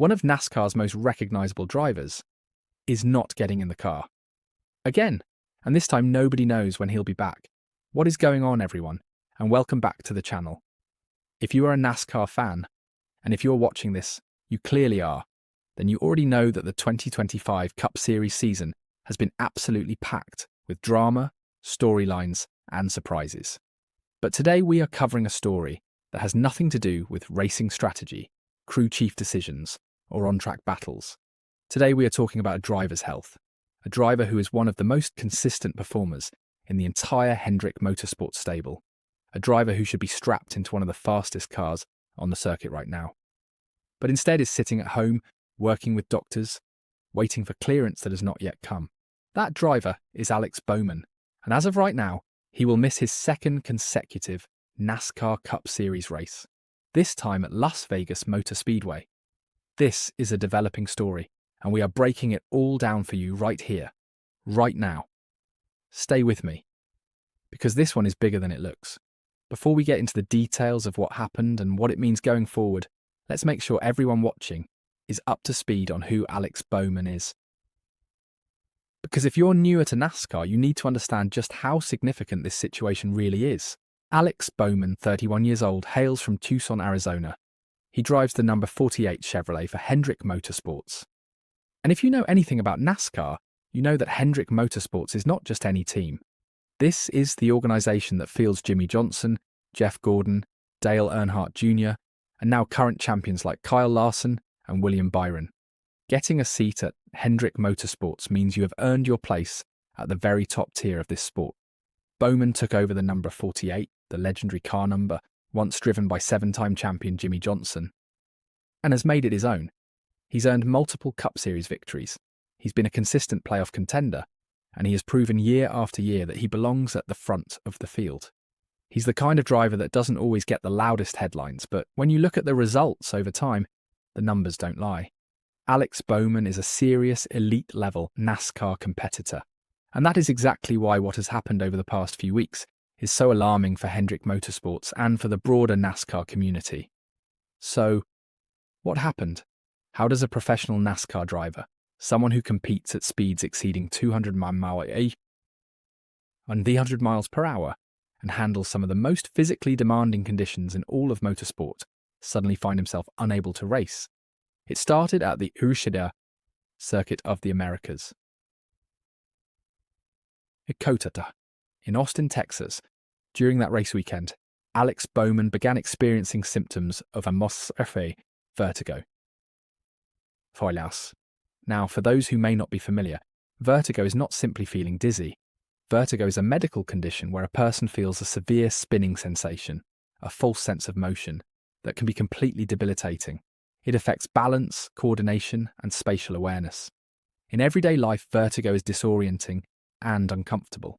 one of NASCAR's most recognizable drivers, is not getting in the car. Again, and this time nobody knows when he'll be back. What is going on, everyone? And welcome back to the channel. If you are a NASCAR fan, and if you're watching this, you clearly are, then you already know that the 2025 Cup Series season has been absolutely packed with drama, storylines, and surprises. But today we are covering a story that has nothing to do with racing strategy, crew chief decisions, or on-track battles. Today we are talking about a driver's health, a driver who is one of the most consistent performers in the entire Hendrick Motorsports stable, a driver who should be strapped into one of the fastest cars on the circuit right now. But instead is sitting at home, working with doctors, waiting for clearance that has not yet come. That driver is Alex Bowman, and as of right now, he will miss his second consecutive NASCAR Cup Series race, this time at Las Vegas Motor Speedway. This is a developing story, and we are breaking it all down for you right here, right now. Stay with me, because this one is bigger than it looks. Before we get into the details of what happened and what it means going forward, let's make sure everyone watching is up to speed on who Alex Bowman is. Because if you're newer to NASCAR, you need to understand just how significant this situation really is. Alex Bowman, 31 years old, hails from Tucson, Arizona. He drives the number 48 Chevrolet for Hendrick Motorsports. And if you know anything about NASCAR, you know that Hendrick Motorsports is not just any team. This is the organization that fields Jimmy Johnson, Jeff Gordon, Dale Earnhardt Jr., and now current champions like Kyle Larson and William Byron. Getting a seat at Hendrick Motorsports means you have earned your place at the very top tier of this sport. Bowman took over the number 48, the legendary car number, once driven by seven-time champion Jimmy Johnson, and has made it his own. He's earned multiple Cup Series victories. He's been a consistent playoff contender, and he has proven year after year that he belongs at the front of the field. He's the kind of driver that doesn't always get the loudest headlines, but when you look at the results over time, the numbers don't lie. Alex Bowman is a serious elite-level NASCAR competitor, and that is exactly why what has happened over the past few weeks is so alarming for Hendrick Motorsports and for the broader NASCAR community. So, what happened? How does a professional NASCAR driver, someone who competes at speeds exceeding 200 miles per hour and handles some of the most physically demanding conditions in all of motorsport, suddenly find himself unable to race? It started at the Allgaier Circuit of the Americas, in Austin, Texas. During that race weekend, Alex Bowman began experiencing symptoms of vertigo. Now, for those who may not be familiar, vertigo is not simply feeling dizzy. Vertigo is a medical condition where a person feels a severe spinning sensation, a false sense of motion, that can be completely debilitating. It affects balance, coordination, and spatial awareness. In everyday life, vertigo is disorienting and uncomfortable.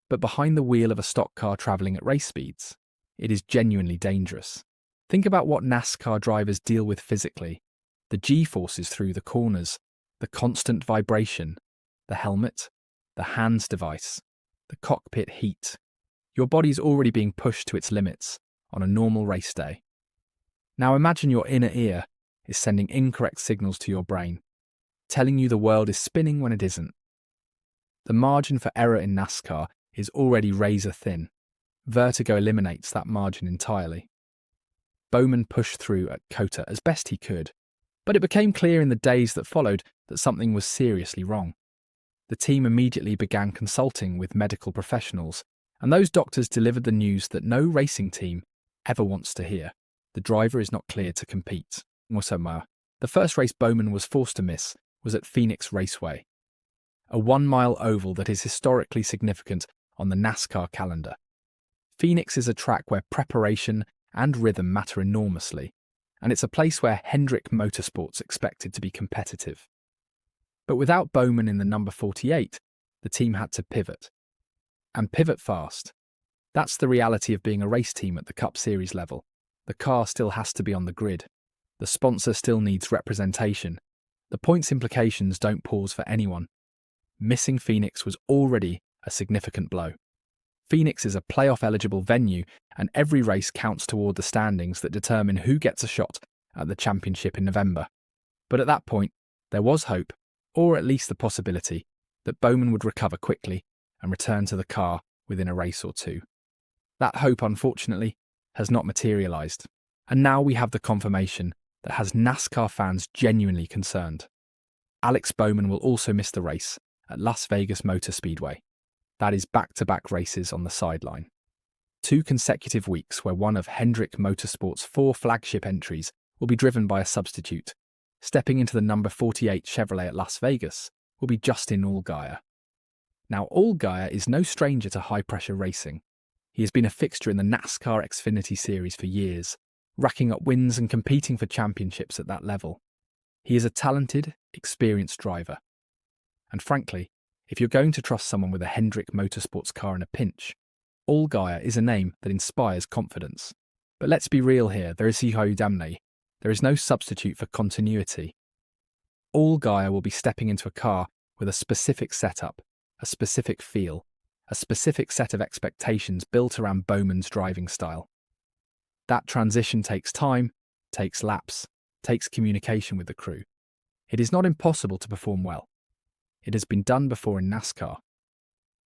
But behind the wheel of a stock car travelling at race speeds, it is genuinely dangerous. Think about what NASCAR drivers deal with physically: the G-forces through the corners, the constant vibration, the helmet, the hands device, the cockpit heat. Your body's already being pushed to its limits on a normal race day. Now imagine your inner ear is sending incorrect signals to your brain, telling you the world is spinning when it isn't. The margin for error in NASCAR is already razor thin. Vertigo eliminates that margin entirely. Bowman pushed through at COTA as best he could, but it became clear in the days that followed that something was seriously wrong. The team immediately began consulting with medical professionals, and those doctors delivered the news that no racing team ever wants to hear. The driver is not cleared to compete. The first race Bowman was forced to miss was at Phoenix Raceway, a 1-mile oval that is historically significant on the NASCAR calendar. Phoenix is a track where preparation and rhythm matter enormously, and it's a place where Hendrick Motorsports expected to be competitive. But without Bowman in the number 48, the team had to pivot. And pivot fast. That's the reality of being a race team at the Cup Series level. The car still has to be on the grid. The sponsor still needs representation. The points implications don't pause for anyone. Missing Phoenix was already a significant blow. Phoenix is a playoff-eligible venue, and every race counts toward the standings that determine who gets a shot at the championship in November. But at that point, there was hope, or at least the possibility, that Bowman would recover quickly and return to the car within a race or two. That hope, unfortunately, has not materialised, and now we have the confirmation that has NASCAR fans genuinely concerned. Alex Bowman will also miss the race at Las Vegas Motor Speedway. That is back-to-back races on the sideline. 2 consecutive weeks where one of Hendrick Motorsports' 4 flagship entries will be driven by a substitute. Stepping into the number 48 Chevrolet at Las Vegas will be Justin Allgaier. Now, Allgaier is no stranger to high-pressure racing. He has been a fixture in the NASCAR Xfinity Series for years, racking up wins and competing for championships at that level. He is a talented, experienced driver. And frankly, if you're going to trust someone with a Hendrick Motorsports car in a pinch, Allgaier is a name that inspires confidence. But let's be real here, there is no substitute for continuity. Allgaier will be stepping into a car with a specific setup, a specific feel, a specific set of expectations built around Bowman's driving style. That transition takes time, takes laps, takes communication with the crew. It is not impossible to perform well. It has been done before in NASCAR,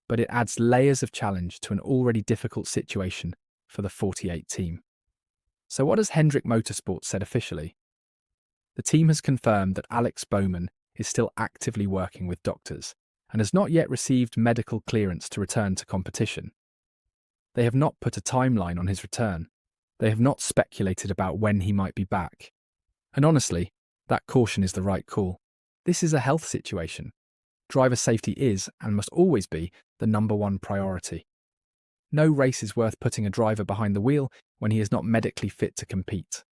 but it adds layers of challenge to an already difficult situation for the 48 team. So what has Hendrick Motorsports said officially? The team has confirmed that Alex Bowman is still actively working with doctors and has not yet received medical clearance to return to competition. They have not put a timeline on his return. They have not speculated about when he might be back. And honestly, that caution is the right call. This is a health situation. Driver safety is, and must always be, the number one priority. No race is worth putting a driver behind the wheel when he is not medically fit to compete.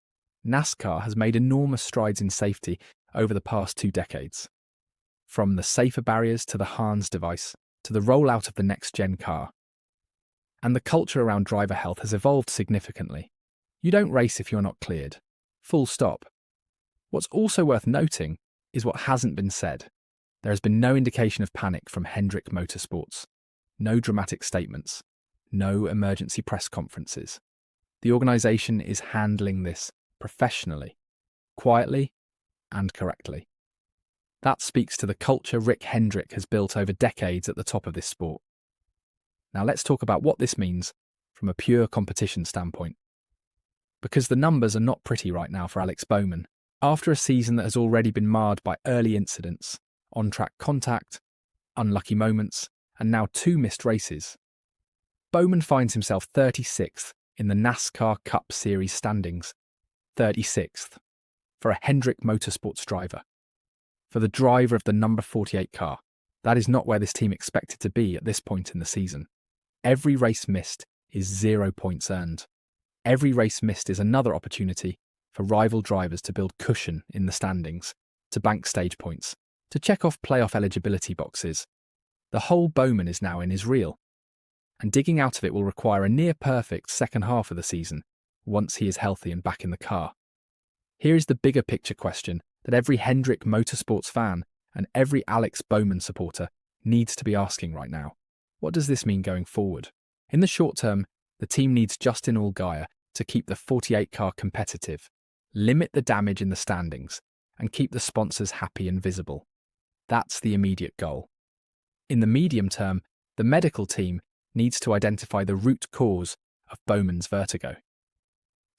NASCAR has made enormous strides in safety over the past 2 decades. From the safer barriers to the Hans device, to the rollout of the next-gen car. And the culture around driver health has evolved significantly. You don't race if you're not cleared. Full stop. What's also worth noting is what hasn't been said. There has been no indication of panic from Hendrick Motorsports. No dramatic statements. No emergency press conferences. The organisation is handling this professionally, quietly, and correctly. That speaks to the culture Rick Hendrick has built over decades at the top of this sport. Now let's talk about what this means from a pure competition standpoint. Because the numbers are not pretty right now for Alex Bowman. After a season that has already been marred by early incidents, on-track contact, unlucky moments, and now 2 missed races, Bowman finds himself 36th in the NASCAR Cup Series standings. 36th. For a Hendrick Motorsports driver. For the driver of the number 48 car. That is not where this team expected to be at this point in the season. Every race missed is 0 points earned. Every race missed is another opportunity for rival drivers to build cushion in the standings, to bank stage points, to check off playoff eligibility boxes. The hole Bowman is now in is real, and digging out of it will require a near-perfect second half of the season once he is healthy and back in the car. Here is the bigger picture question that every Hendrick Motorsports fan and every Alex Bowman supporter needs to be asking right now. What does this mean going forward? In the short term, the team needs Justin Allgaier to keep the 48 car competitive, limit the damage in the standings, and keep the sponsors happy and visible. That's the immediate goal. In the medium term, the medical team needs to identify the root cause of Bowman's vertigo.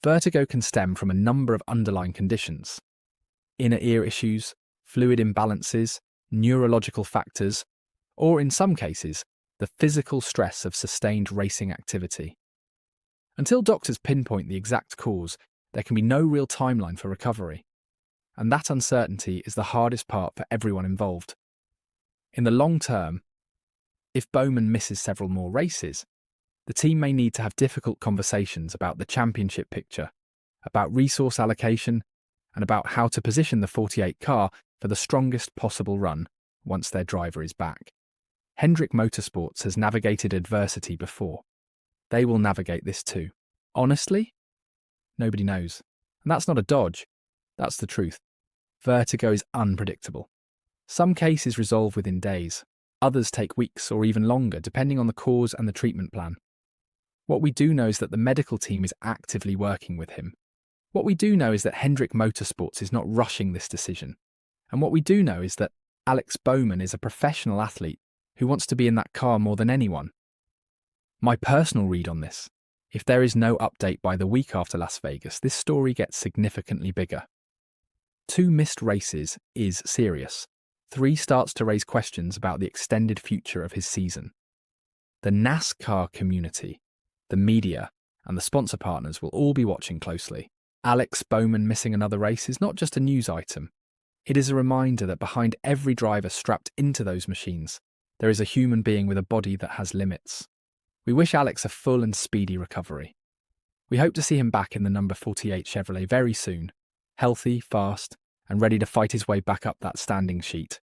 Vertigo can stem from a number of underlying conditions: inner ear issues, fluid imbalances, neurological factors, or in some cases, the physical stress of sustained racing activity. Until doctors pinpoint the exact cause, there can be no real timeline for recovery. And that uncertainty is the hardest part for everyone involved. In the long term, if Bowman misses several more races, the team may need to have difficult conversations about the championship picture, about resource allocation, and about how to position the 48 car for the strongest possible run once their driver is back. Hendrick Motorsports has navigated adversity before. They will navigate this too. Honestly? Nobody knows. And that's not a dodge. That's the truth. Vertigo is unpredictable. Some cases resolve within days. Others take weeks or even longer, depending on the cause and the treatment plan. What we do know is that the medical team is actively working with him. What we do know is that Hendrick Motorsports is not rushing this decision. And what we do know is that Alex Bowman is a professional athlete who wants to be in that car more than anyone. My personal read on this: if there is no update by the week after Las Vegas, this story gets significantly bigger. 2 missed races is serious. 3 starts to raise questions about the extended future of his season. The NASCAR community, the media, and the sponsor partners will all be watching closely. Alex Bowman missing another race is not just a news item. It is a reminder that behind every driver strapped into those machines, there is a human being with a body that has limits. We wish Alex a full and speedy recovery. We hope to see him back in the number 48 Chevrolet very soon, healthy, fast, and ready to fight his way back up that standing sheet.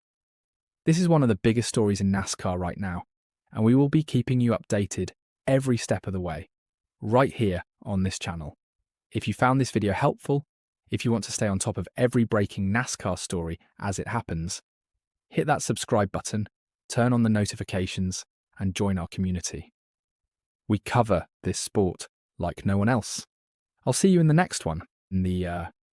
This is one of the biggest stories in NASCAR right now, and we will be keeping you updated every step of the way, right here on this channel. If you found this video helpful, if you want to stay on top of every breaking NASCAR story as it happens, hit that subscribe button, turn on the notifications, and join our community. We cover this sport like no one else. I'll see you in the next one, in the